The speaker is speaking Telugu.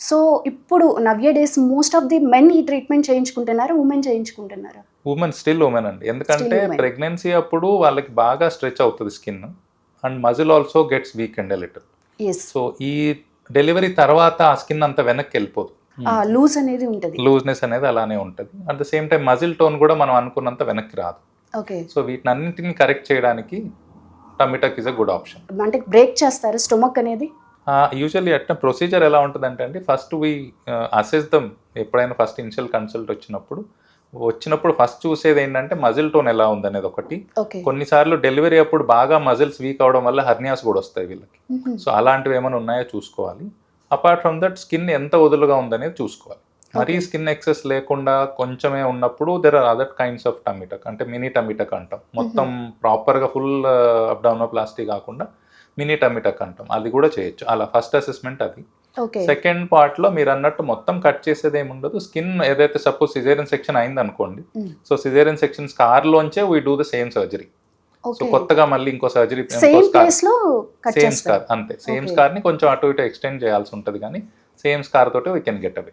సో ఇప్పుడు nowadays most of the men ఈ ట్రీట్మెంట్ చేయించుకుంటున్నారా, ఉమెన్ చేయించుకుంటున్నారా? స్టిల్ ఉమెన్ అండి, ఎందుకంటే women. ప్రెగ్నెన్సీ అప్పుడు వాళ్ళకి బాగా స్ట్రెచ్ అవుతుంది skin and muscle also gets weak and little. Yes, so ఈ డెలివరీ తర్వాత ఆ స్కిన్ అంత వెనక్కి వెళ్ళిపోదు, లూజ్ అనేది ఉంటుంది. లూజ్నెస్ అనేది అలానే ఉంటుంది. At the same time muscle tone కూడా మనం అనుకున్నంత వెనక్కి రాదు. ఓకే, సో వీటిని అన్నింటిని కరెక్ట్ చేయడానికి టమిటక్ ఇస్ అ గుడ్ ఆప్షన్. అంటే బ్రేక్ చేస్తారు స్టొమక్ అనేది. యూజువల్లీ అట్లా ప్రొసీజర్ ఎలా ఉంటుందంటే అండి, ఫస్ట్ వీ అసెస్ దమ్. ఎప్పుడైనా ఫస్ట్ ఇనిషియల్ కన్సల్ట్ వచ్చినప్పుడు ఫస్ట్ చూసేది ఏంటంటే మజిల్ టోన్ ఎలా ఉందనేది ఒకటి. ఓకే, కొన్నిసార్లు డెలివరీ అప్పుడు బాగా మజిల్స్ వీక్ అవడం వల్ల హర్నియాస్ కూడా వస్తాయి వీళ్ళకి. సో అలాంటివి ఏమైనా ఉన్నాయో చూసుకోవాలి. అపార్ట్ ఫ్రమ్ దట్ స్కిన్ ఎంత వదులుగా ఉందనేది చూసుకోవాలి. మరీ స్కిన్ ఎక్సెస్ లేకుండా కొంచెమే ఉన్నప్పుడు there are other kinds of tummy tuck, అంటే మినీ టమిటక్ అంటాం. మొత్తం ప్రాపర్గా ఫుల్ అబ్డామినోప్లాస్టీ కాకుండా మినీ టమిటక్ అంటాం, అది కూడా చేయొచ్చు. అలా ఫస్ట్ అసెస్మెంట్ అది. ఓకే, సెకండ్ పార్ట్లో మీరు అన్నట్టు మొత్తం కట్ చేసేది ఏముండదు. స్కిన్ ఏదైతే సపోజ్ సిజేరియన్ సెక్షన్ అయింది అనుకోండి, సో సిజేరియన్ సెక్షన్ స్కార్లోంచే we do the same surgery. So కొత్తగా మళ్ళీ ఇంకో సర్జరీ సేమ్ ప్లేస్ లో కట్ సేమ్ చేస్తారు. స్కార్, అంతే సేమ్ స్కార్ ని కొంచెం అటు ఇటు ఎక్స్టెండ్ చేయాల్సి ఉంటుంది, కానీ సేమ్ స్కార్ తోటి వీ కెన్ గెట్ అవే.